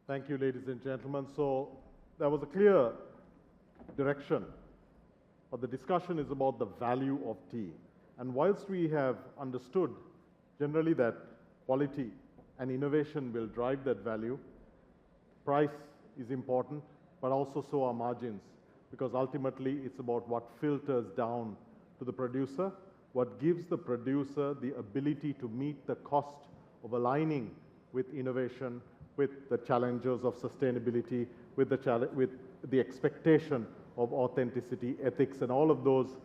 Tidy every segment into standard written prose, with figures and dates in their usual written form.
Thank you, ladies and gentlemen. So there was a clear direction, but the discussion is about the value of tea. And whilst we have understood generally that quality and innovation will drive that value, price is important, but also so are margins, because ultimately it's about what filters down to the producer, what gives the producer the ability to meet the cost of aligning with innovation, with the challenges of sustainability, with the expectation of authenticity, ethics, and all of those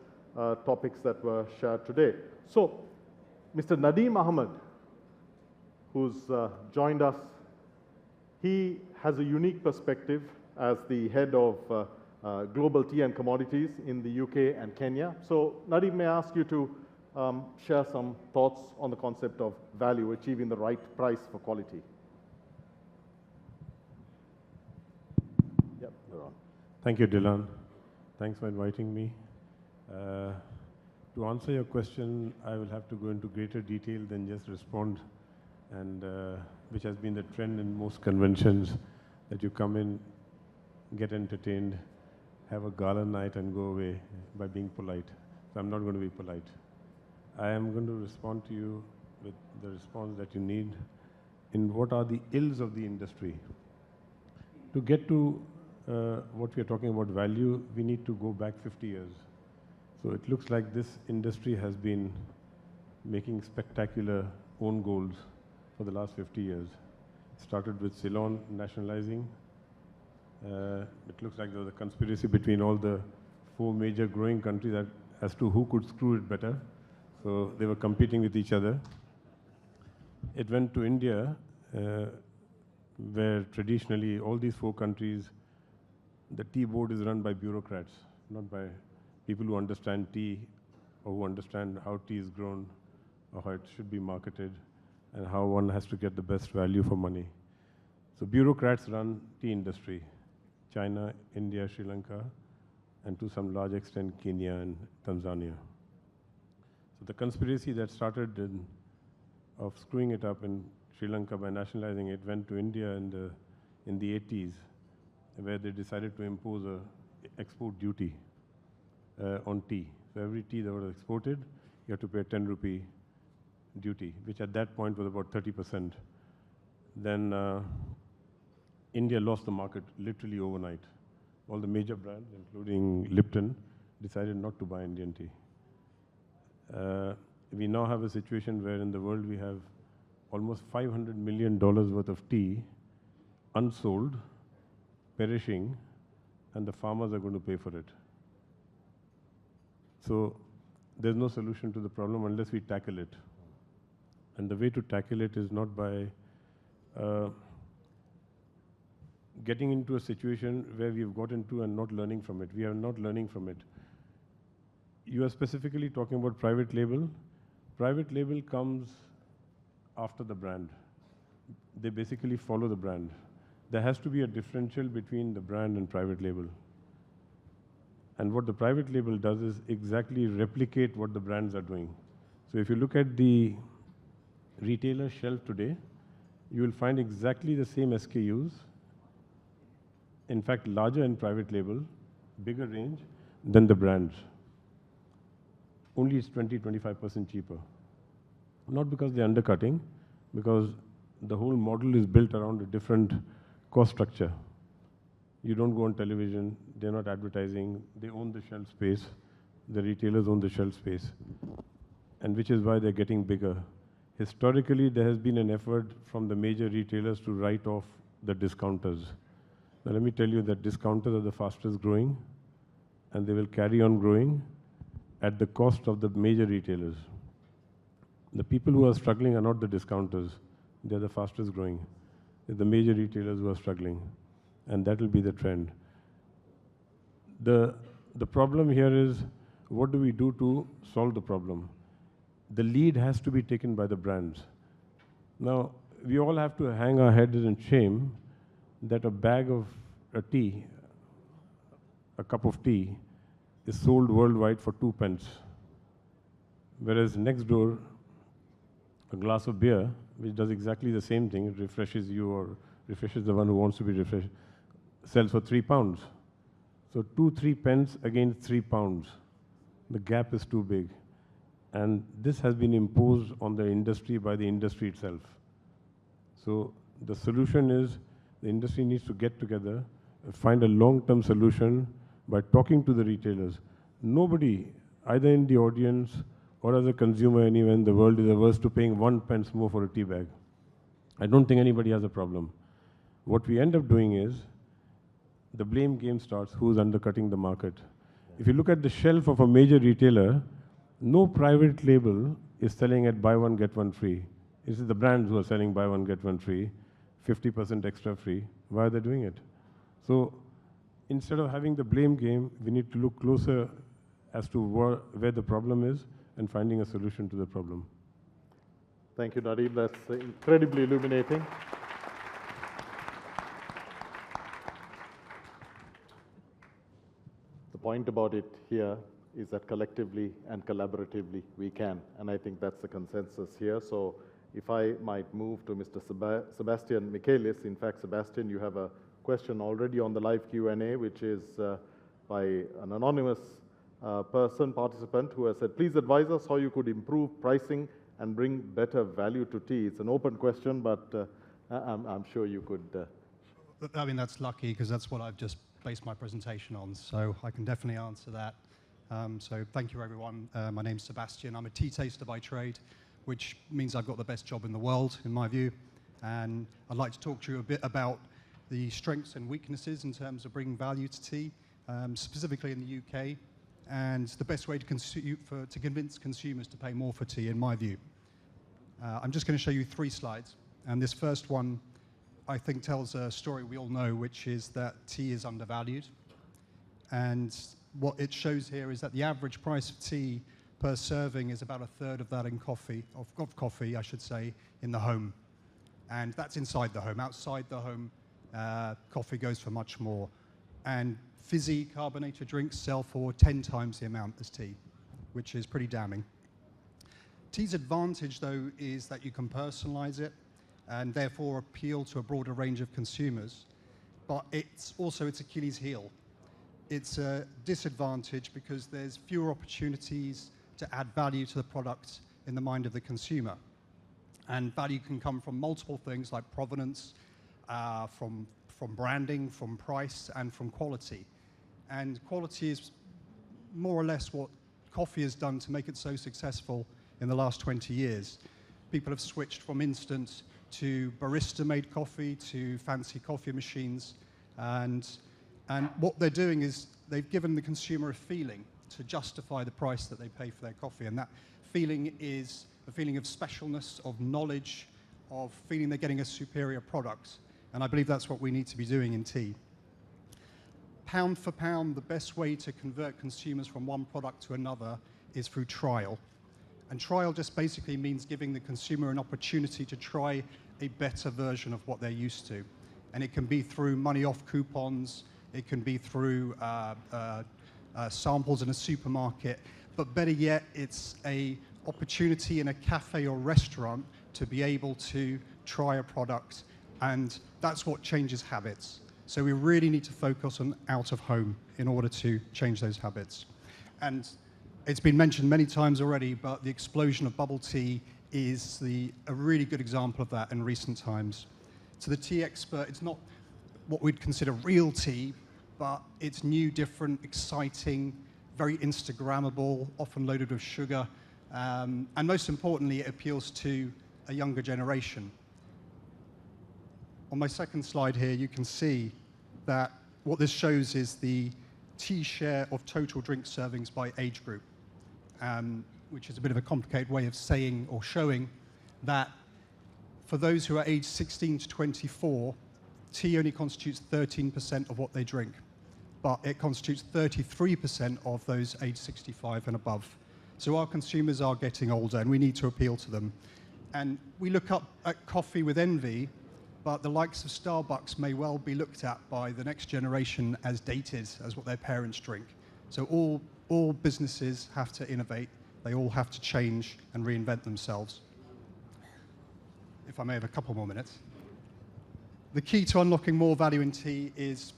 topics that were shared today. So, Mr. Nadeem Ahmed, who's joined us, he has a unique perspective as the head of global tea and commodities in the UK and Kenya. So, Nadeem, may I ask you to share some thoughts on the concept of value, achieving the right price for quality? Yep, you're on. Thank you, Dylan. Thanks for inviting me. To answer your question, I will have to go into greater detail than just respond, and which has been the trend in most conventions, that you come in, get entertained, have a gala night and go away by being polite. So I'm not going to be polite. I am going to respond to you with the response that you need in what are the ills of the industry. To get to what we are talking about value, we need to go back 50 years. So it looks like this industry has been making spectacular own goals for the last 50 years. It started with Ceylon nationalizing. It looks like there was a conspiracy between all the 4 major growing countries as to who could screw it better. So they were competing with each other. It went to India, where traditionally all these 4 countries, the tea board is run by bureaucrats, not by people who understand tea or who understand how tea is grown or how it should be marketed and how one has to get the best value for money. So bureaucrats run tea industry, China, India, Sri Lanka, and to some large extent Kenya and Tanzania. So the conspiracy that started of screwing it up in Sri Lanka by nationalizing it went to India in the 80s, where they decided to impose a export duty on tea. So every tea that was exported, you have to pay a 10 rupee duty, which at that point was about 30%. Then India lost the market literally overnight. All the major brands, including Lipton, decided not to buy Indian tea. We now have a situation where in the world we have almost $500 million worth of tea unsold, perishing, and the farmers are going to pay for it. So there's no solution to the problem unless we tackle it. And the way to tackle it is not by getting into a situation where we've got into and not learning from it. We are not learning from it. You are specifically talking about private label. Private label comes after the brand. They basically follow the brand. There has to be a differential between the brand and private label. And what the private label does is exactly replicate what the brands are doing. So if you look at the retailer shelf today, you will find exactly the same SKUs. In fact, larger in private label, bigger range than the brands. Only it's 20-25% cheaper. Not because they're undercutting, because the whole model is built around a different cost structure. You don't go on television, they're not advertising, they own the shelf space, the retailers own the shelf space, and which is why they're getting bigger. Historically, there has been an effort from the major retailers to write off the discounters. Now let me tell you that discounters are the fastest growing, and they will carry on growing at the cost of the major retailers. The people who are struggling are not the discounters, they're the fastest growing. They're the major retailers who are struggling. And that will be the trend. The problem here is, what do we do to solve the problem? The lead has to be taken by the brands. Now, we all have to hang our heads in shame that a bag of tea, a cup of tea, is sold worldwide for 2 pence. Whereas next door, a glass of beer, which does exactly the same thing, it refreshes you or refreshes the one who wants to be refreshed, sells for £3. So 2-3 pence against £3. The gap is too big. And this has been imposed on the industry by the industry itself. So the solution is the industry needs to get together, find a long-term solution by talking to the retailers. Nobody, either in the audience or as a consumer anywhere in the world, is averse to paying 1 pence more for a tea bag. I don't think anybody has a problem. What we end up doing is the blame game starts, who's undercutting the market. If you look at the shelf of a major retailer, no private label is selling at buy one, get one free. It's the brands who are selling buy one, get one free, 50% extra free. Why are they doing it? So instead of having the blame game, we need to look closer as to where the problem is and finding a solution to the problem. Thank you, Nadeem. That's incredibly illuminating. The point about it here is that collectively and collaboratively we can, and I think that's the consensus here. So if I might move to Mr. Sebastian Michaelis. In fact, Sebastian, you have a question already on the live Q&A, which is by an anonymous participant who has said, please advise us how you could improve pricing and bring better value to tea. It's an open question, but I'm sure you could. I mean, that's lucky because that's what I've just based my presentation on, so I can definitely answer that. So thank you, everyone. My name's Sebastian. I'm a tea taster by trade, which means I've got the best job in the world, in my view. And I'd like to talk to you a bit about the strengths and weaknesses in terms of bringing value to tea, specifically in the UK, and the best way to convince consumers to pay more for tea, in my view. I'm just going to show you 3 slides. And this first one, I think, tells a story we all know, which is that tea is undervalued. And what it shows here is that the average price of tea per serving is about 1/3 of that in coffee, I should say, in the home. And that's inside the home. Outside the home, coffee goes for much more. And fizzy carbonated drinks sell for 10 times the amount as tea, which is pretty damning. Tea's advantage, though, is that you can personalize it and therefore appeal to a broader range of consumers. But it's also its Achilles heel. It's a disadvantage because there's fewer opportunities to add value to the product in the mind of the consumer. And value can come from multiple things like provenance, from branding, from price, and from quality. And quality is more or less what coffee has done to make it so successful in the last 20 years. People have switched from instant to barista-made coffee to fancy coffee machines. And what they're doing is they've given the consumer a feeling to justify the price that they pay for their coffee. And that feeling is a feeling of specialness, of knowledge, of feeling they're getting a superior product. And I believe that's what we need to be doing in tea. Pound for pound, the best way to convert consumers from one product to another is through trial. And trial just basically means giving the consumer an opportunity to try a better version of what they're used to. And it can be through money off coupons, it can be through samples in a supermarket, but better yet, it's an opportunity in a cafe or restaurant to be able to try a product, and that's what changes habits. So we really need to focus on out of home in order to change those habits. And it's been mentioned many times already, but the explosion of bubble tea is a really good example of that in recent times. To the tea expert, it's not what we'd consider real tea, but it's new, different, exciting, very Instagrammable, often loaded with sugar, and most importantly, it appeals to a younger generation. On my second slide here, you can see that what this shows is the tea share of total drink servings by age group, which is a bit of a complicated way of saying or showing that for those who are aged 16 to 24, tea only constitutes 13% of what they drink, but it constitutes 33% of those aged 65 and above. So our consumers are getting older and we need to appeal to them. And we look up at coffee with envy, but the likes of Starbucks may well be looked at by the next generation as dated, as what their parents drink. So all businesses have to innovate, they all have to change and reinvent themselves. if I may have a couple more minutes. The key to unlocking more value in tea is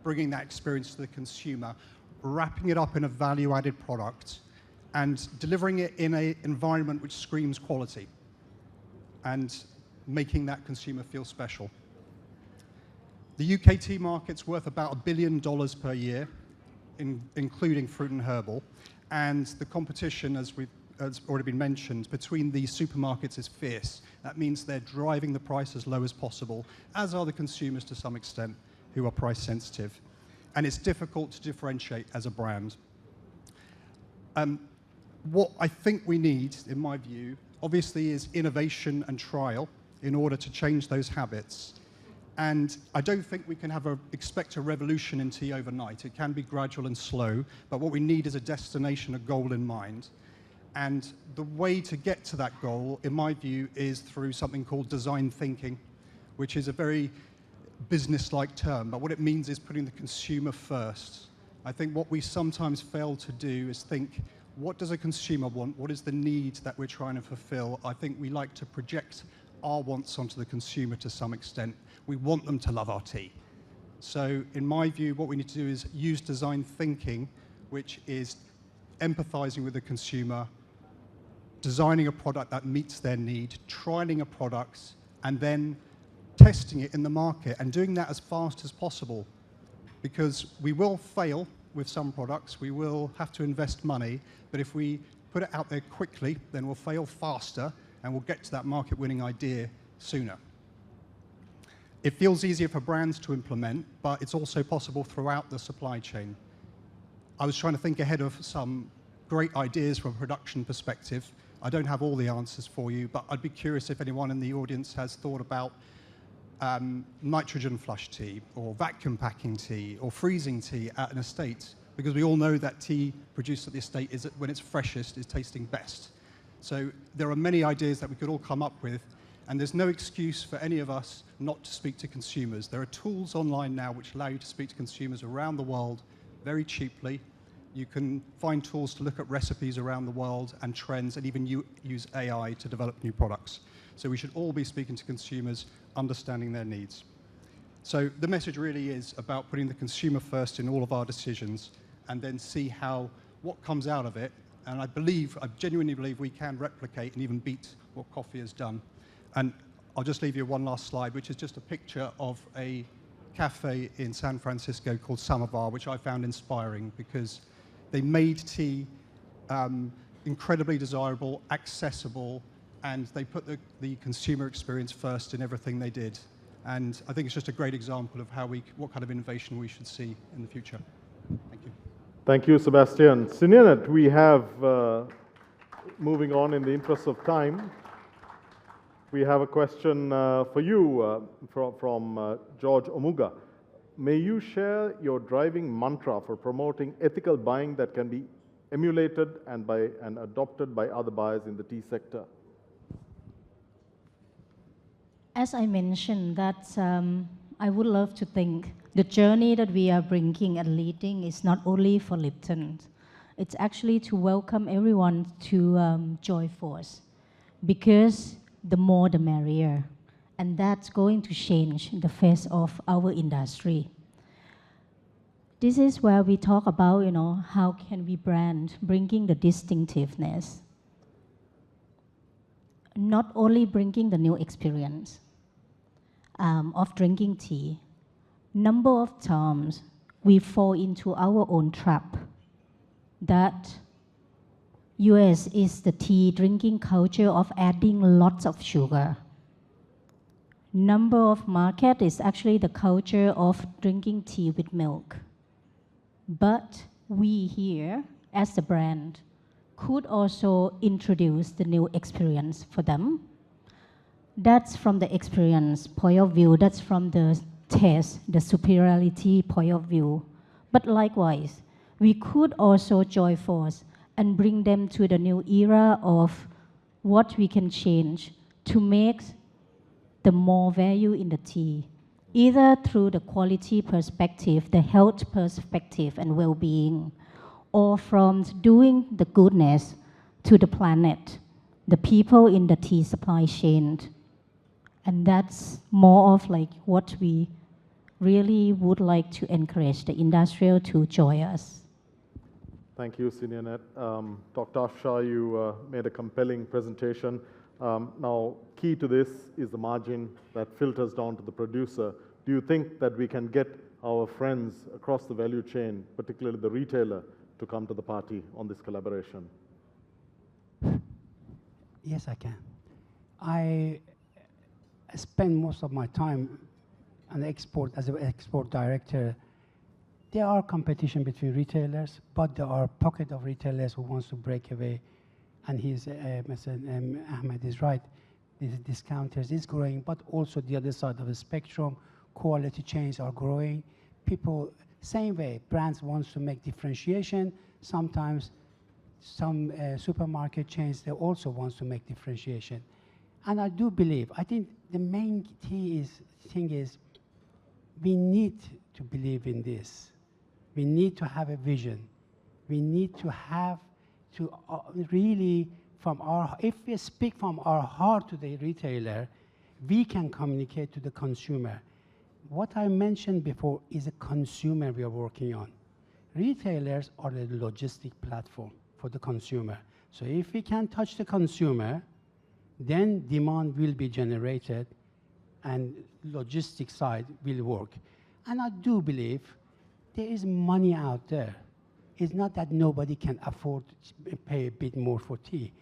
bringing that experience to the consumer, wrapping it up in a value-added product, and delivering it in an environment which screams quality, and making that consumer feel special. The UK tea market's worth about $1 billion per year, including fruit and herbal, and the competition, as already been mentioned, between the supermarkets is fierce. That means they're driving the price as low as possible, as are the consumers to some extent, who are price sensitive. And it's difficult to differentiate as a brand. What I think we need, in my view, obviously is innovation and trial in order to change those habits. And I don't think we can expect a revolution in tea overnight. It can be gradual and slow, but what we need is a destination, a goal in mind. And the way to get to that goal, in my view, is through something called design thinking, which is a very business-like term, but what it means is putting the consumer first. I think what we sometimes fail to do is think, what does a consumer want? What is the need that we're trying to fulfill? I think we like to project our wants onto the consumer to some extent. We want them to love our tea. So in my view, what we need to do is use design thinking, which is empathizing with the consumer, designing a product that meets their need, trialing a product, and then testing it in the market, and doing that as fast as possible. Because we will fail with some products, we will have to invest money, but if we put it out there quickly, then we'll fail faster, and we'll get to that market-winning idea sooner. It feels easier for brands to implement, but it's also possible throughout the supply chain. I was trying to think ahead of some great ideas from a production perspective. I don't have all the answers for you, but I'd be curious if anyone in the audience has thought about nitrogen flush tea, or vacuum packing tea, or freezing tea at an estate, because we all know that tea produced at the estate is, when it's freshest, is tasting best. So there are many ideas that we could all come up with, and there's no excuse for any of us not to speak to consumers. There are tools online now which allow you to speak to consumers around the world very cheaply. You can find tools to look at recipes around the world and trends, and even use AI to develop new products. So we should all be speaking to consumers, understanding their needs. So the message really is about putting the consumer first in all of our decisions, and then see what comes out of it. And I genuinely believe we can replicate and even beat what coffee has done. And I'll just leave you one last slide, which is just a picture of a cafe in San Francisco called Samovar, which I found inspiring because they made tea incredibly desirable, accessible, and they put the consumer experience first in everything they did. And I think it's just a great example of what kind of innovation we should see in the future. Thank you. Thank you, Sebastian. Sinianet, we have, moving on in the interest of time, we have a question for you from George Omuga. May you share your driving mantra for promoting ethical buying that can be emulated and adopted by other buyers in the tea sector? As I mentioned, that I would love to think the journey that we are bringing and leading is not only for Lipton. It's actually to welcome everyone to Joy Force, because the more the merrier. And that's going to change the face of our industry. This is where we talk about, how can we brand, bringing the distinctiveness. Not only bringing the new experience of drinking tea, number of times we fall into our own trap that US is the tea drinking culture of adding lots of sugar. Number of market is actually the culture of drinking tea with milk. But we here, as a brand, could also introduce the new experience for them. That's from the experience point of view, that's from the taste, the superiority point of view. But likewise, we could also join force and bring them to the new era of what we can change to make the more value in the tea, either through the quality perspective, the health perspective and well-being, or from doing the goodness to the planet, the people in the tea supply chain. And that's more of like what we really would like to encourage the industrial to join us. Thank you, Senior Net. Dr. Afshar, you made a compelling presentation. Now, key to this is the margin that filters down to the producer. Do you think that we can get our friends across the value chain, particularly the retailer, to come to the party on this collaboration? Yes, I can. I spend most of my time on export as an export director. There are competition between retailers, but there are pocket of retailers who wants to break away. And Mr. Ahmed is right. These discounters is growing, but also the other side of the spectrum, quality chains are growing. People, same way, brands wants to make differentiation. Sometimes some supermarket chains, they also wants to make differentiation. And I do believe, I think the main thing is we need to believe in this. We need to have a vision. We need to have to really, if we speak from our heart to the retailer, we can communicate to the consumer. What I mentioned before is a consumer we are working on. Retailers are the logistic platform for the consumer. So if we can touch the consumer, then demand will be generated and logistic side will work. And I do believe there is money out there. It's not that nobody can afford to pay a bit more for tea.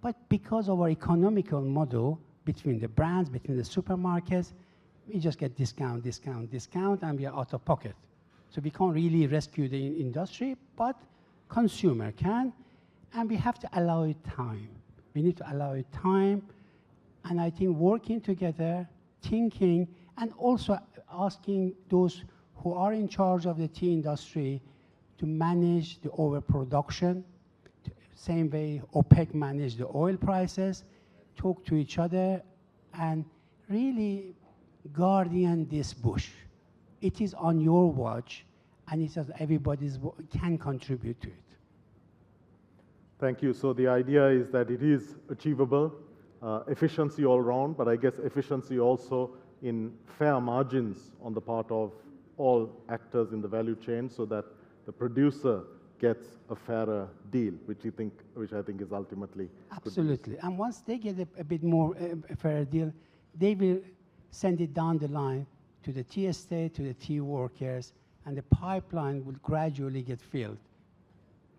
But because of our economical model between the brands, between the supermarkets, we just get discount, discount, discount, and we are out of pocket. So we can't really rescue the industry, but consumer can, and we have to allow it time. We need to allow it time, and I think working together, thinking, and also asking those who are in charge of the tea industry to manage the overproduction, same way OPEC manage the oil prices, talk to each other, and really guardian this bush. It is on your watch, and it says everybody can contribute to it. Thank you. So the idea is that it is achievable, efficiency all round, but I guess efficiency also in fair margins on the part of all actors in the value chain, so that the producer gets a fairer deal, which I think is ultimately absolutely. And once they get a bit more a fairer deal, they will send it down the line to the tea estate, to the tea workers, and the pipeline will gradually get filled.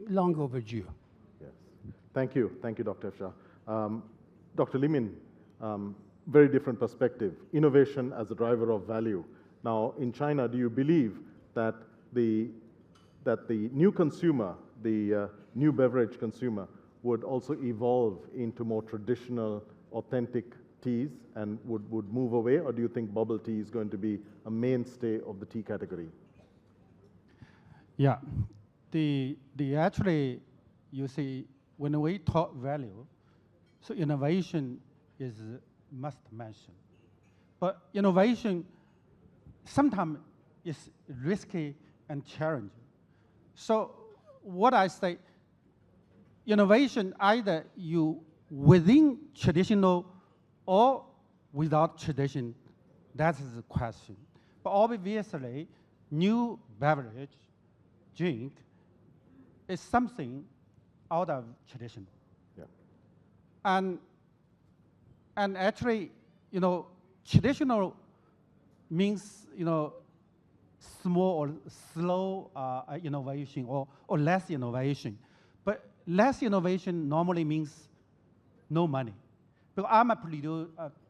Long overdue. Yes. Thank you, Dr. Afshar. Dr. Limin, very different perspective. Innovation as a driver of value. Now, in China, do you believe that the new consumer, the new beverage consumer, would also evolve into more traditional, authentic teas and would move away, or do you think bubble tea is going to be a mainstay of the tea category? Yeah, actually, you see, when we talk value, so innovation is must mention. But innovation sometimes is risky and challenging. So what I say, innovation either you within traditional or without tradition, that is the question. But obviously, new beverage, drink, is something out of tradition. Yeah. And actually, traditional means, small or slow innovation or less innovation. But less innovation normally means no money. Because I'm a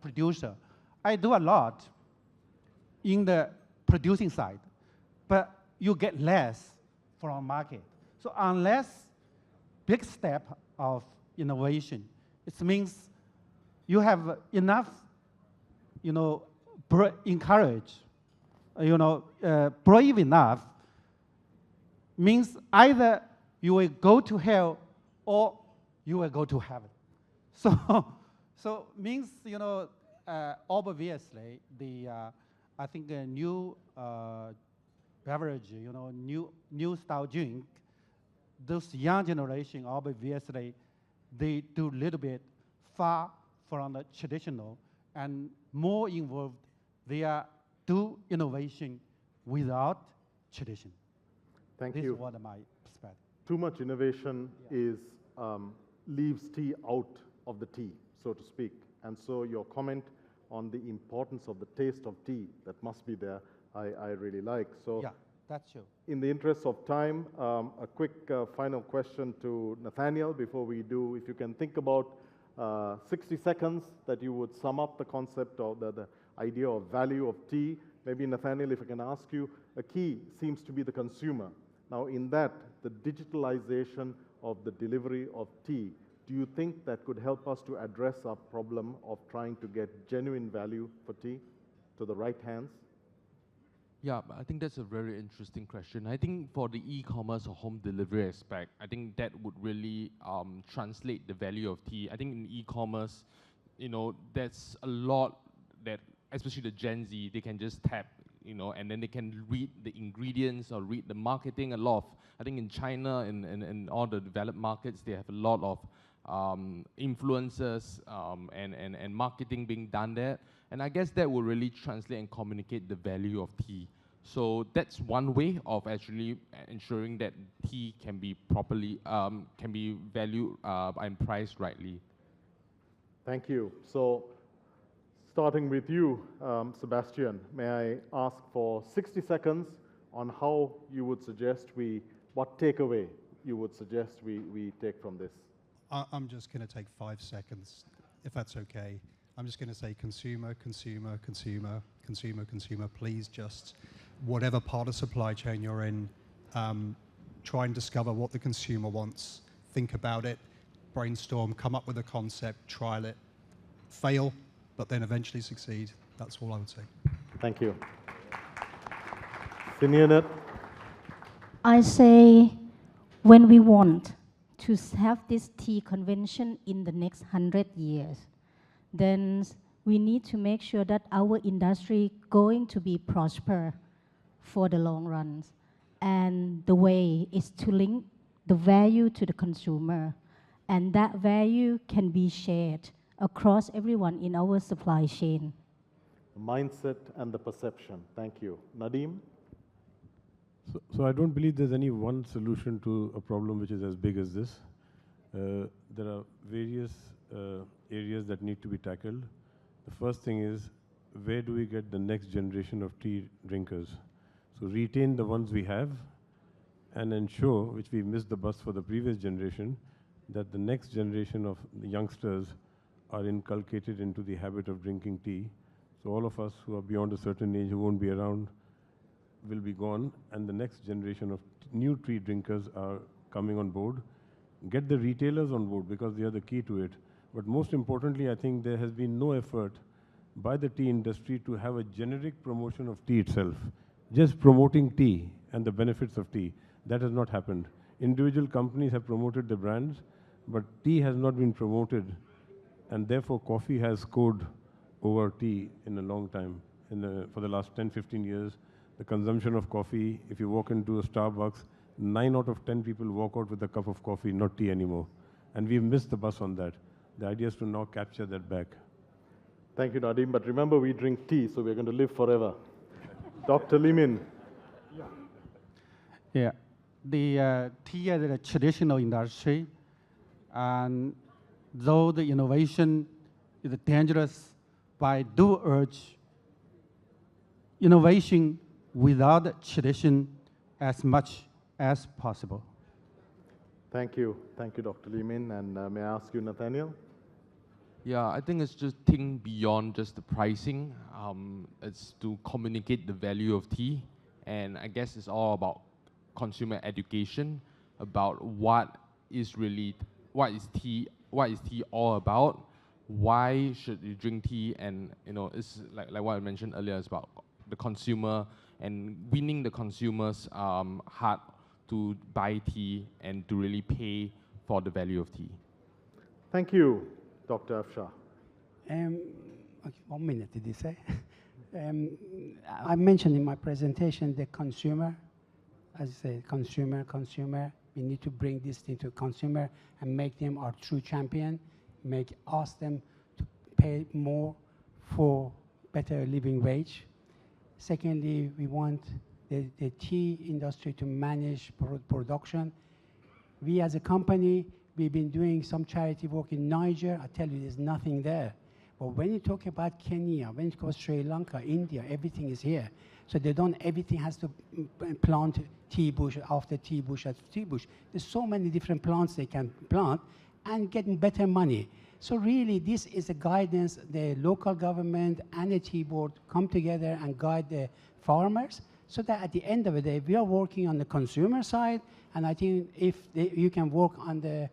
producer. I do a lot in the producing side, but you get less from market. So unless big step of innovation, it means you have enough, encourage, brave enough, means either you will go to hell or you will go to heaven. So means, obviously, I think a new beverage, new style drink, those young generation, obviously, they do a little bit far from the traditional, and more involved, they are do innovation without tradition. Thank This you. is what my perspective. Too much innovation is leaves tea out of the tea, so to speak. And so your comment on the importance of the taste of tea that must be there, I really like. So Yeah, that's true. in the interest of time, a quick final question to Nathaniel before we do. If you can think about 60 seconds that you would sum up the concept of the idea of value of tea. Maybe Nathaniel, if I can ask you, a key seems to be the consumer. Now in that, the digitalization of the delivery of tea, do you think that could help us to address our problem of trying to get genuine value for tea to the right hands? Yeah, I think that's a very interesting question. I think for the e-commerce or home delivery aspect, I think that would really translate the value of tea. I think in e-commerce, there's a lot that, especially the Gen Z, they can just tap, and then they can read the ingredients or read the marketing a lot. I think in China and all the developed markets, they have a lot of influencers and marketing being done there. And I guess that will really translate and communicate the value of tea. So that's one way of actually ensuring that tea can be properly, can be valued and priced rightly. Thank you. So starting with you, Sebastian, may I ask for 60 seconds on how you would suggest what takeaway you would suggest we take from this? I'm just going to take 5 seconds, if that's okay. I'm just going to say consumer, consumer, consumer, consumer, consumer. Please just, whatever part of supply chain you're in, try and discover what the consumer wants. Think about it, brainstorm, come up with a concept, trial it, fail, but then eventually succeed. That's all I would say. Thank you. Sinianet? I say when we want to have this tea convention in the next 100 years, then we need to make sure that our industry going to be prosper for the long run. And the way is to link the value to the consumer. And that value can be shared across everyone in our supply chain. The mindset and the perception. Thank you. Nadeem? So I don't believe there's any one solution to a problem which is as big as this. There are various areas that need to be tackled. The first thing is, where do we get the next generation of tea drinkers? So retain the ones we have and ensure, which we missed the bus for the previous generation, that the next generation of the youngsters are inculcated into the habit of drinking tea. So all of us who are beyond a certain age, who won't be around, will be gone, and the next generation of new tea drinkers are coming on board. Get the retailers on board, because they are the key to it. But most importantly, I think there has been no effort by the tea industry to have a generic promotion of tea itself. Just promoting tea and the benefits of tea, that has not happened. Individual companies have promoted the brands, but tea has not been promoted, and therefore coffee has scored over tea in a long time. For the last 10, 15 years, the consumption of coffee, if you walk into a Starbucks, 9 out of 10 people walk out with a cup of coffee, not tea anymore. And we've missed the bus on that. The idea is to now capture that back. Thank you, Nadeem. But remember, we drink tea, so we're going to live forever. Dr. Limin. Yeah, the tea is a traditional industry, and though the innovation is dangerous, but I do urge innovation without tradition as much as possible. Thank you. Thank you, Dr. Limin. And may I ask you, Nathaniel? Yeah, I think it's just think beyond just the pricing. It's to communicate the value of tea, and I guess it's all about consumer education about what is tea all about, why should you drink tea, and it's like what I mentioned earlier, it's about the consumer and winning the consumer's heart to buy tea and to really pay for the value of tea. Thank you, Dr. Afshar. Okay, 1 minute, did you say? I mentioned in my presentation the consumer. As I say, consumer. We need to bring this thing to consumer and make them our true champion. Ask them to pay more for better living wage. Secondly, we want the tea industry to manage production. We as a company, we've been doing some charity work in Niger. I tell you, there's nothing there. But when you talk about Kenya, when you go to Sri Lanka, India, everything is here. So they don't, everything has to plant tea bush after tea bush after tea bush. There's so many different plants they can plant and get better money. So really, this is a guidance. The local government and the tea board come together and guide the farmers, so that at the end of the day, we are working on the consumer side, and I think if you can work on the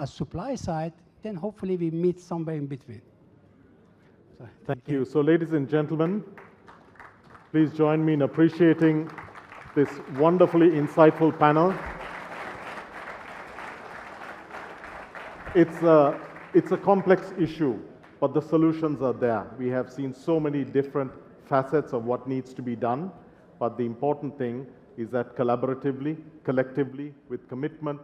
supply side, then hopefully we meet somewhere in between. So, thank you. So ladies and gentlemen, please join me in appreciating this wonderfully insightful panel. It's a complex issue, but the solutions are there. We have seen so many different facets of what needs to be done, but the important thing is that collaboratively, collectively, with commitment,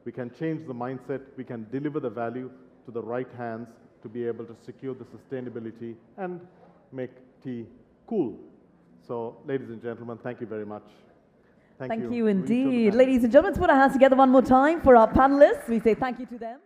we can change the mindset, we can deliver the value to the right hands to be able to secure the sustainability and make tea cool. So, ladies and gentlemen, thank you very much. Thank you indeed. Ladies and gentlemen, let's put our hands together one more time for our panelists. We say thank you to them.